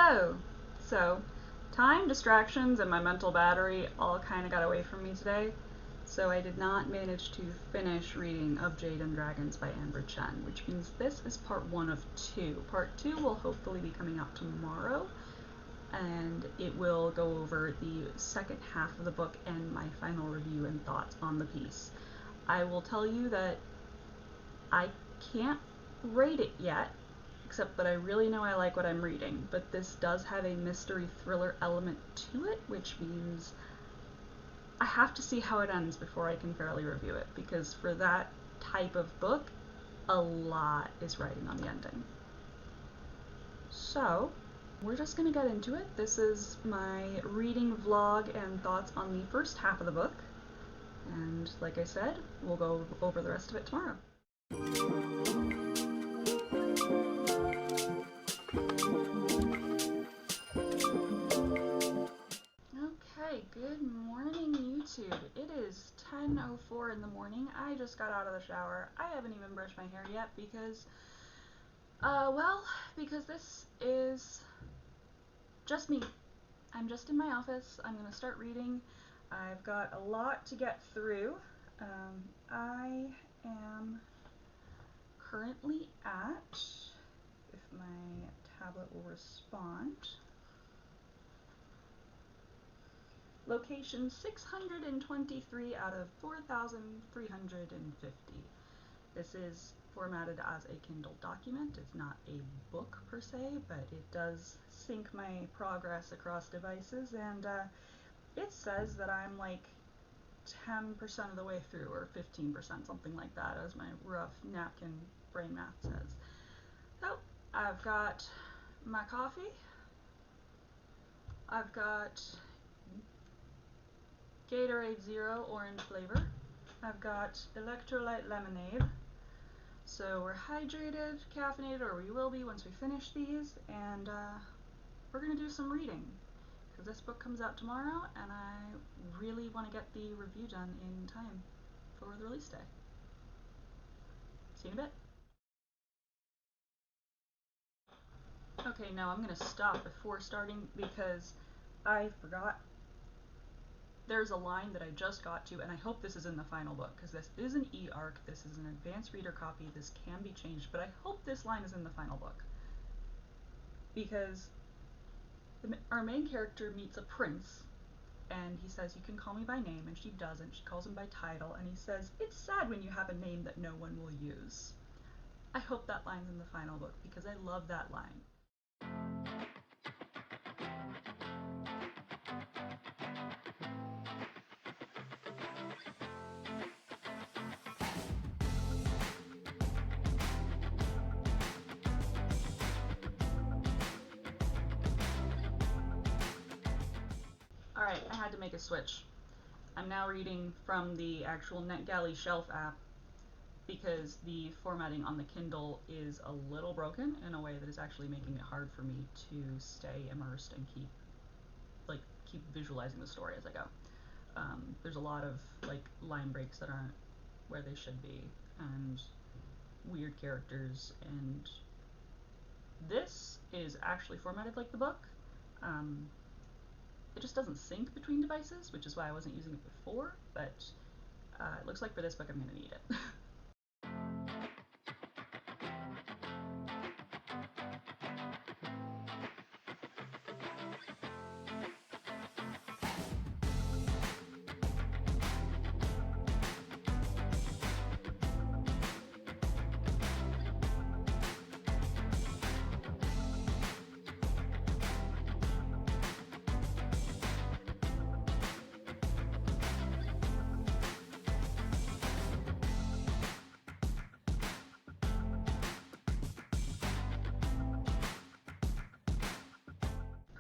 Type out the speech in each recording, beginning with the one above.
Hello! So, time, distractions, and my mental battery all kind of got away from me today, so I did not manage to finish reading of Jade and Dragons by Amber Chen, which means this is part one of two. Part two will hopefully be coming out tomorrow, and it will go over the second half of the book and my final review and thoughts on the piece. I will tell you that I can't rate it yet, except that I really know I like what I'm reading, but this does have a mystery thriller element to it, which means I have to see how it ends before I can fairly review it, because for that type of book, a lot is riding on the ending. So, we're just going to get into it. This is my reading vlog and thoughts on the first half of the book, and like I said, we'll go over the rest of it tomorrow. Okay, good morning YouTube. It is 10:04 in the morning. I just got out of the shower. I haven't even brushed my hair yet because, because this is just me. I'm just in my office. I'm going to start reading. I've got a lot to get through. I am currently at, if my tablet will respond, location 623 out of 4,350. This is formatted as a Kindle document. It's not a book per se, but it does sync my progress across devices, and it says that I'm like 10% of the way through, or 15%, something like that, as my rough napkin brain math says. So, I've got my coffee. I've got Gatorade Zero orange flavor. I've got electrolyte lemonade. So we're hydrated, caffeinated, or we will be once we finish these, and we're gonna do some reading, because this book comes out tomorrow, and I really want to get the review done in time for the release day. See you in a bit. Okay, now I'm gonna stop before starting because I forgot. There's a line that I just got to, and I hope this is in the final book, because this is an e-arc, this is an advanced reader copy, this can be changed, but I hope this line is in the final book. Because our main character meets a prince, and he says, "You can call me by name," and she doesn't. She calls him by title, and he says, "It's sad when you have a name that no one will use." I hope that line's in the final book, because I love that line. Alright, I had to make a switch. I'm now reading from the actual NetGalley shelf app, because the formatting on the Kindle is a little broken in a way that is actually making it hard for me to stay immersed and keep visualizing the story as I go. There's a lot of line breaks that aren't where they should be, and weird characters, and this is actually formatted like the book. It just doesn't sync between devices, which is why I wasn't using it before, but it looks like for this book I'm going to need it.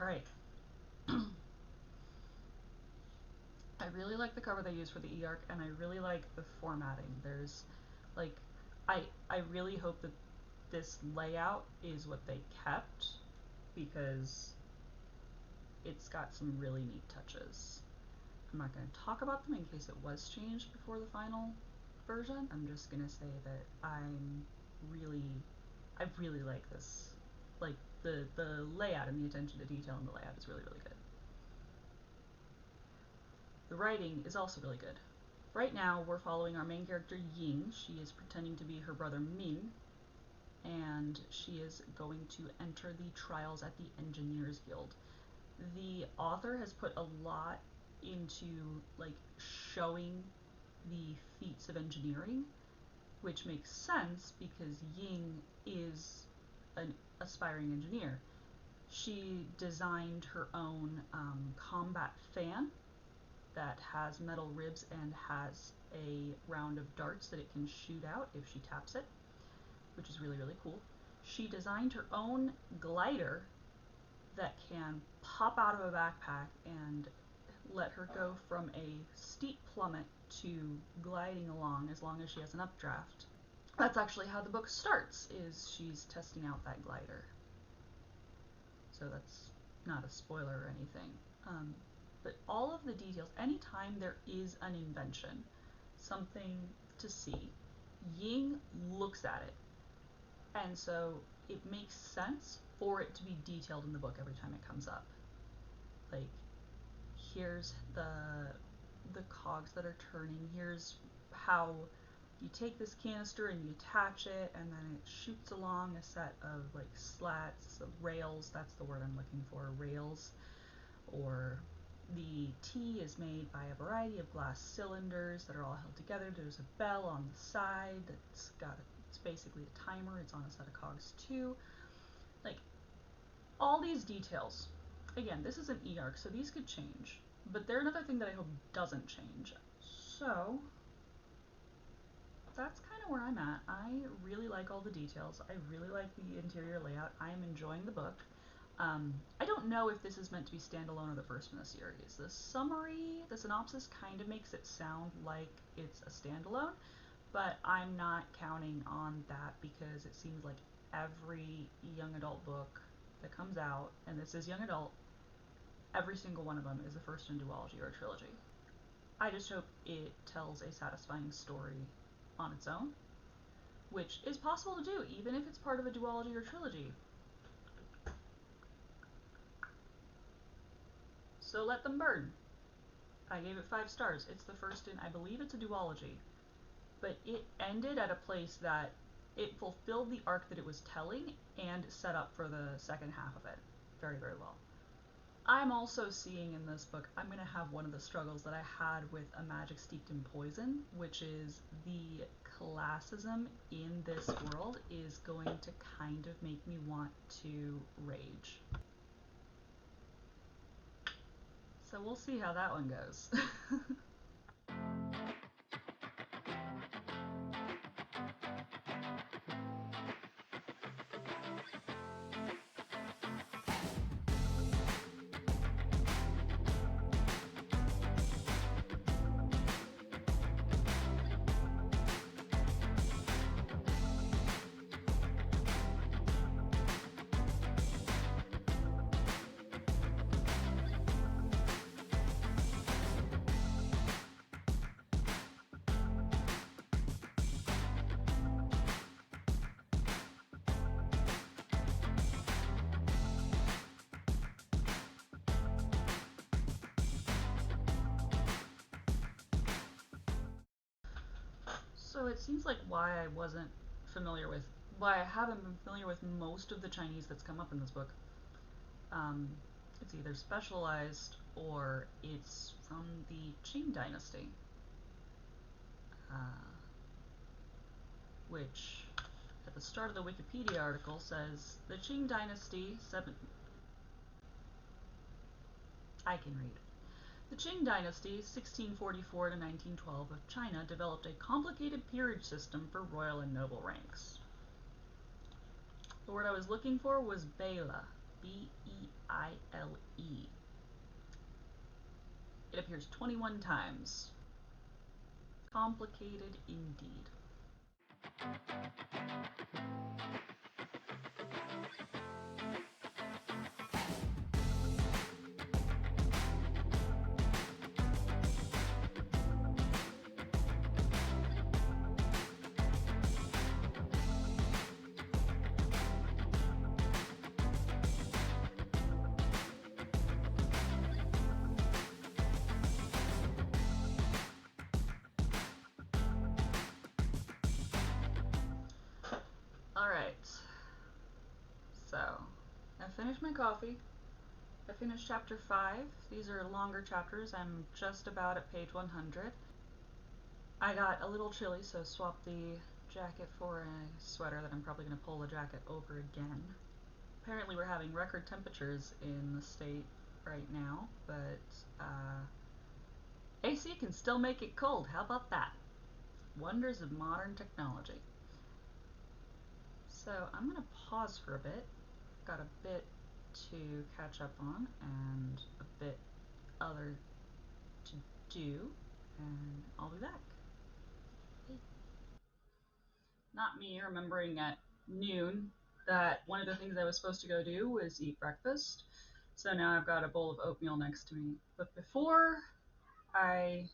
Alright. I really like the cover they used for the e-arc, and I really like the formatting. There's I really hope that this layout is what they kept, because it's got some really neat touches. I'm not going to talk about them in case it was changed before the final version. I'm just going to say that I really like this. Like, the layout and the attention to detail in the layout is really, really good. The writing is also really good. Right now, we're following our main character, Ying. She is pretending to be her brother, Ming, and she is going to enter the trials at the Engineers Guild. The author has put a lot into, like, showing the feats of engineering, which makes sense because Ying is an aspiring engineer. She designed her own combat fan that has metal ribs and has a round of darts that it can shoot out if she taps it, which is really, really cool. She designed her own glider that can pop out of a backpack and let her go from a steep plummet to gliding along as long as she has an updraft. That's actually how the book starts, is she's testing out that glider. So that's not a spoiler or anything. But all of the details, anytime there is an invention, something to see, Ying looks at it. And so it makes sense for it to be detailed in the book every time it comes up. Like, here's the cogs that are turning, here's how you take this canister and you attach it, and then it shoots along a set of like slats, rails, that's the word I'm looking for, rails, or the tea is made by a variety of glass cylinders that are all held together. There's a bell on the side that's it's basically a timer, it's on a set of cogs too. Like, all these details. Again, this is an e-arc, so these could change, but they're another thing that I hope doesn't change. So that's kind of where I'm at. I really like all the details. I really like the interior layout. I am enjoying the book. I don't know if this is meant to be standalone or the first in the series. The synopsis kind of makes it sound like it's a standalone, but I'm not counting on that because it seems like every young adult book that comes out, and this is young adult, every single one of them is a first in duology or a trilogy. I just hope it tells a satisfying story on its own, which is possible to do even if it's part of a duology or trilogy. So let them burn. I gave it 5 stars. It's the first in, I believe it's a duology, but it ended at a place that it fulfilled the arc that it was telling and set up for the second half of it very, very well. I'm also seeing in this book, I'm going to have one of the struggles that I had with A Magic Steeped in Poison, which is the classism in this world is going to kind of make me want to rage. So we'll see how that one goes. So it seems like why I haven't been familiar with most of the Chinese that's come up in this book. It's either specialized or it's from the Qing dynasty, which at the start of the Wikipedia article says the Qing dynasty I can read. The Qing dynasty, 1644 to 1912 of China, developed a complicated peerage system for royal and noble ranks. The word I was looking for was Beile, B-E-I-L-E. It appears 21 times. Complicated indeed. finished my coffee. I finished chapter 5. These are longer chapters. I'm just about at page 100. I got a little chilly, so swapped the jacket for a sweater that I'm probably going to pull the jacket over again. Apparently we're having record temperatures in the state right now, but AC can still make it cold. How about that? Wonders of modern technology. So I'm going to pause for a bit. Got a bit to catch up on and a bit other to do, and I'll be back. Not me remembering at noon that one of the things I was supposed to go do was eat breakfast. So now I've got a bowl of oatmeal next to me. But before I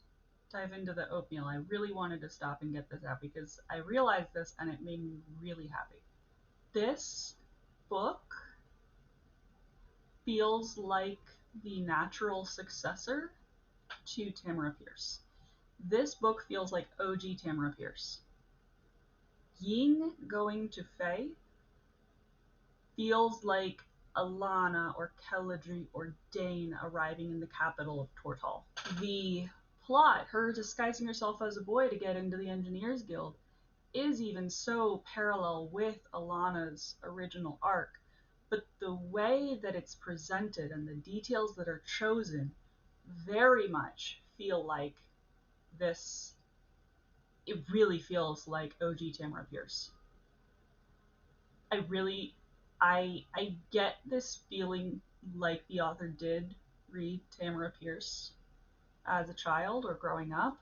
dive into the oatmeal, I really wanted to stop and get this out because I realized this and it made me really happy. This book feels like the natural successor to Tamara Pierce. This book feels like OG Tamara Pierce. Ying going to Faye feels like Alana or Keladri or Dane arriving in the capital of Tortal. The plot, her disguising herself as a boy to get into the Engineers Guild, is even so parallel with Alana's original arc, but the way that it's presented and the details that are chosen very much feel like this. It really feels like OG Tamara Pierce. I get this feeling like the author did read Tamara Pierce as a child or growing up,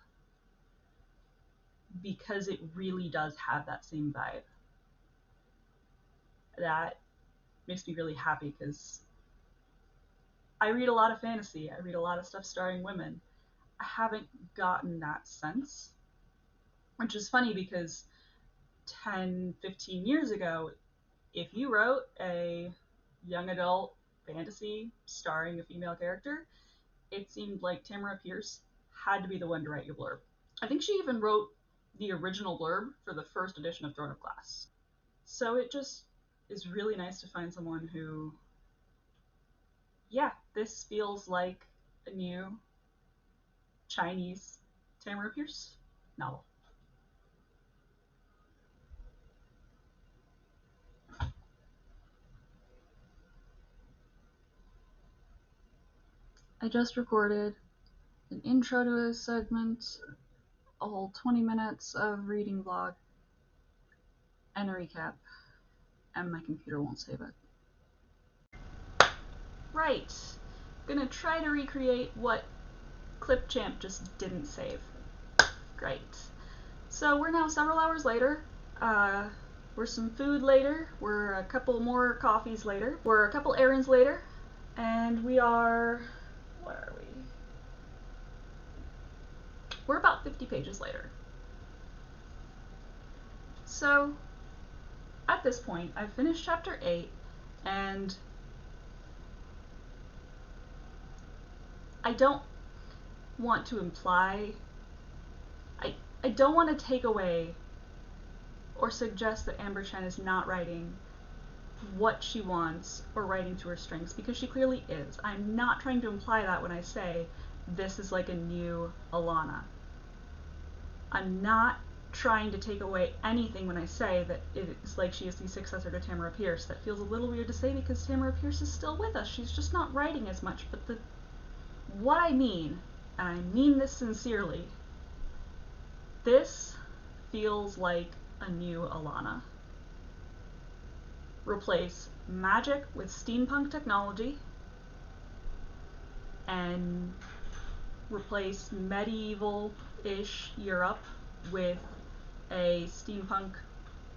because it really does have that same vibe. That makes me really happy because I read a lot of fantasy. I read a lot of stuff starring women. I haven't gotten that sense, which is funny because 10, 15 years ago, if you wrote a young adult fantasy starring a female character, it seemed like Tamara Pierce had to be the one to write your blurb. I think she even wrote the original blurb for the first edition of Throne of Glass. So it just is really nice to find someone who, yeah, this feels like a new Chinese Tamara Pierce novel. I just recorded an intro to a segment, a whole 20 minutes of reading vlog, and a recap, and my computer won't save it. Right, gonna try to recreate what Clipchamp just didn't save. Great. So we're now several hours later. We're some food later. We're a couple more coffees later. We're a couple errands later. And we are, what are we? We're about 50 pages later. So at this point, I've finished chapter 8, and I don't want to imply, I don't want to take away or suggest that Amber Chen is not writing what she wants or writing to her strengths, because she clearly is. I'm not trying to imply that when I say this is like a new Alana. I'm not trying to take away anything when I say that it's like she is the successor to Tamara Pierce. That feels a little weird to say because Tamara Pierce is still with us. She's just not writing as much. But what I mean, and I mean this sincerely, this feels like a new Alana. Replace magic with steampunk technology, and replace medieval-ish Europe with a steampunk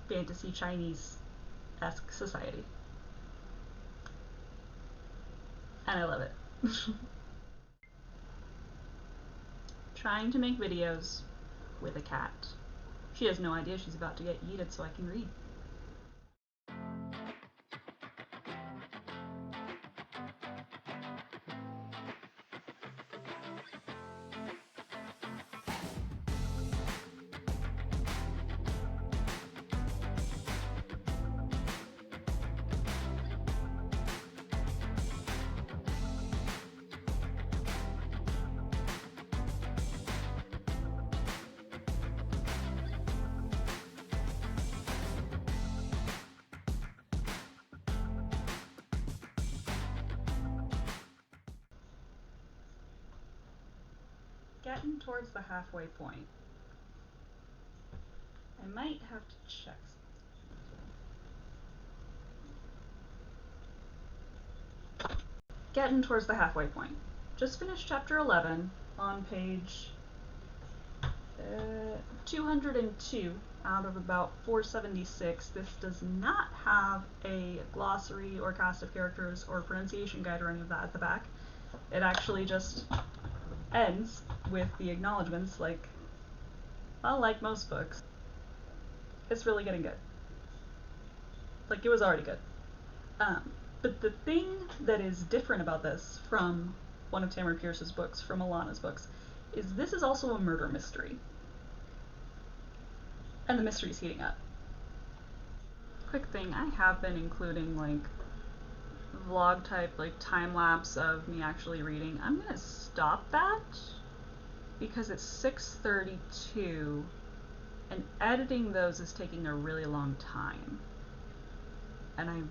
fantasy Chinese-esque society. And I love it. Trying to make videos with a cat. She has no idea she's about to get yeeted so I can read. getting towards the halfway point. I might have to check something. Getting towards the halfway point. Just finished chapter 11 on page 202 out of about 476. This does not have a glossary or cast of characters or pronunciation guide or any of that at the back. It actually just ends with the acknowledgements, like, well, like most books. It's really getting good. Like, it was already good. But the thing that is different about this from one of Tamara Pierce's books, from Alana's books, is this is also a murder mystery. And the mystery's heating up. Quick thing, I have been including, like, vlog type, like, time lapse of me actually reading. I'm gonna stop that because it's 6:32 and editing those is taking a really long time. And I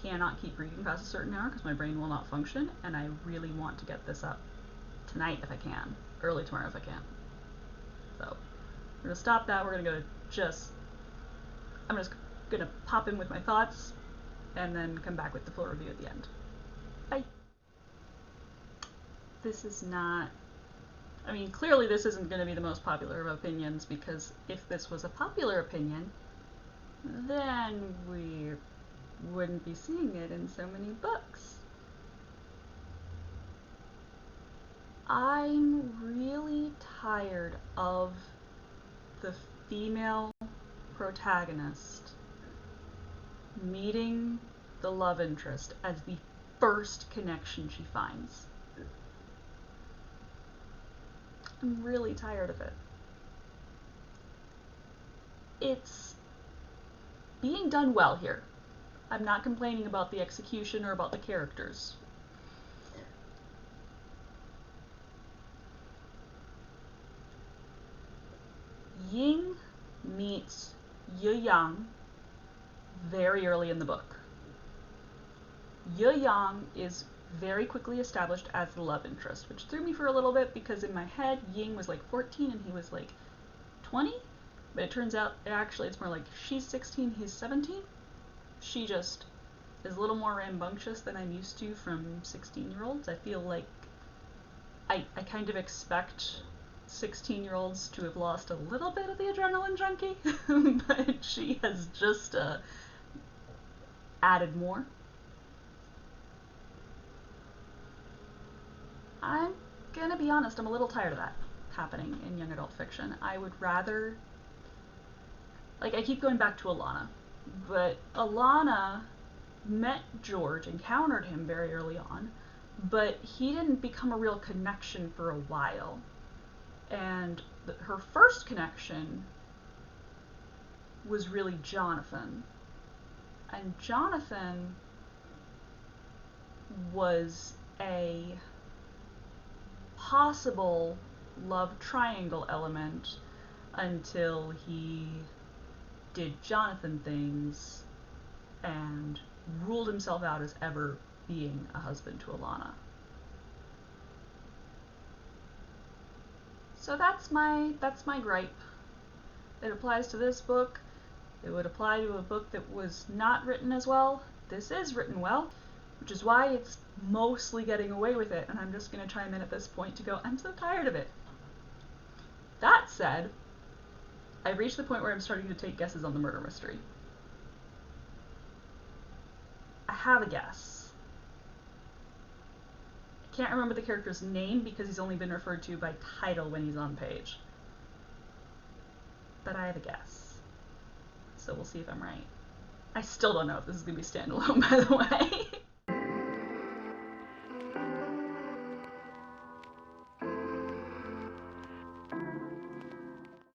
cannot keep reading past a certain hour because my brain will not function, and I really want to get this up tonight if I can, early tomorrow if I can. So we're gonna stop that. We're gonna I'm just gonna pop in with my thoughts and then come back with the full review at the end. Bye. This is not, I mean, clearly this isn't going to be the most popular of opinions, because if this was a popular opinion, then we wouldn't be seeing it in so many books. I'm really tired of the female protagonist meeting the love interest as the first connection she finds. I'm really tired of it. It's being done well here. I'm not complaining about the execution or about the characters. Ying meets Yu Yang very early in the book. Yu Yang is very quickly established as the love interest, which threw me for a little bit because in my head Ying was like 14 and he was like 20, but it turns out actually it's more like she's 16, he's 17. She just is a little more rambunctious than I'm used to from 16-year-olds. I feel like I kind of expect 16-year-olds to have lost a little bit of the adrenaline junkie, but she has just added more. I'm gonna be honest, I'm a little tired of that happening in young adult fiction. I would rather, like, I keep going back to Alana, but Alana met George, encountered him very early on, but he didn't become a real connection for a while. And her first connection was really Jonathan. And Jonathan was a possible love triangle element until he did Jonathan things and ruled himself out as ever being a husband to Alana. So that's my gripe. It applies to this book. It would apply to a book that was not written as well. This is written well, which is why it's mostly getting away with it, and I'm just going to chime in at this point to go, I'm so tired of it. That said, I've reached the point where I'm starting to take guesses on the murder mystery. I have a guess. I can't remember the character's name because he's only been referred to by title when he's on page. But I have a guess. So we'll see if I'm right. I still don't know if this is going to be standalone, by the way.